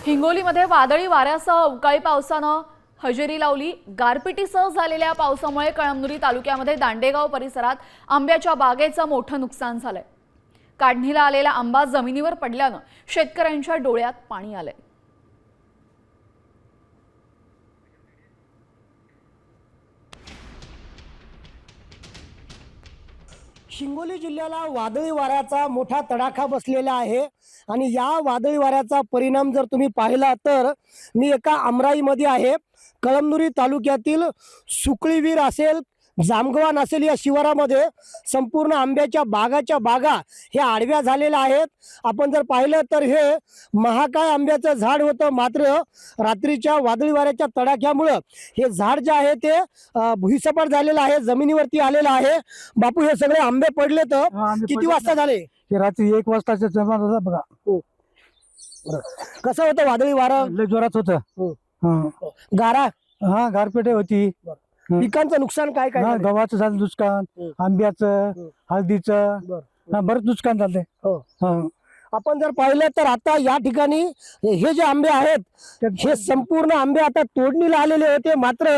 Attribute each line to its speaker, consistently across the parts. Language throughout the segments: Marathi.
Speaker 1: हिंगोलीमध्ये वादळी वाऱ्यासह अवकाळी पावसानं हजेरी लावली। गारपिटीसह झालेल्या पावसामुळे कळमनुरी तालुक्यामध्ये दांडेगाव परिसरात आंब्याच्या बागेचं मोठं नुकसान झालंय। काढणीला आलेला आंबा जमिनीवर पडल्यानं शेतकऱ्यांच्या डोळ्यात पाणी आलंय।
Speaker 2: हिंगोली जिल्ह्याला वादळी वाऱ्याचा मोठा तडाखा बसलेला आहे आणि या वादळी वाऱ्याचा परिणाम जर तुम्ही पाहिला तर मी एका आमराईमध्ये आहे। कळमनुरी तालुक्यातील सुकळीवीर असेल, जामगव्हाण असेल या शिवारामध्ये संपूर्ण आंब्याच्या बागा ह्या आडव्या झालेल्या आहेत। आपण जर पाहिलं तर हे महाकाय आंब्याचं झाड होतं, मात्र रात्रीच्या वादळी वाऱ्याच्या तडाख्यामुळं हे झाड जे आहे ते भुईसपाट झालेलं आहे, जमिनीवरती आलेलं आहे। बापू, हे सगळे आंबे पडले तर किती वाजता झाले?
Speaker 3: हे रात्री 1 वाजताच्या जमा झाला बघा।
Speaker 2: कसं होतं वादळी वारं?
Speaker 3: लय जोरात होतं।
Speaker 2: गारा,
Speaker 3: हा गारपेटे होती।
Speaker 2: पिकांचं नुकसान काय काय
Speaker 3: हा,
Speaker 2: झालं?
Speaker 3: गव्हाचं झालं नुकसान, आंब्याचं, हळदीचं, हा, बरंच नुकसान झालंय।
Speaker 2: हो.
Speaker 3: हा.
Speaker 2: आपण जर पाहिलं तर आता या ठिकाणी हे जे आंबे आहेत हे संपूर्ण आंबे आता तोडणीला आलेले होते, मात्र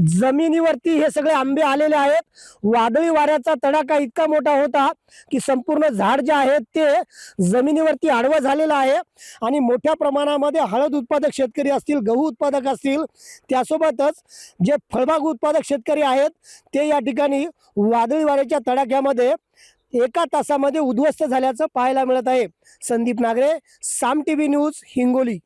Speaker 2: जमिनीवरती हे सगळे आंबे आलेले आहेत। वादळी वाऱ्याचा तडाखा इतका मोठा होता की संपूर्ण झाड जे आहे ते जमिनीवरती आडवं झालेलं आहे आणि मोठ्या प्रमाणामध्ये हळद उत्पादक शेतकरी असतील, गहू उत्पादक असतील, त्यासोबतच जे फळबाग उत्पादक शेतकरी आहेत ते या ठिकाणी वादळी वाऱ्याच्या तडाख्यामध्ये एका तासामध्ये उद्ध्वस्त झाल्याचं पाहायला मिळत आहे। संदीप नागरे, साम टीव्ही न्यूज, हिंगोली।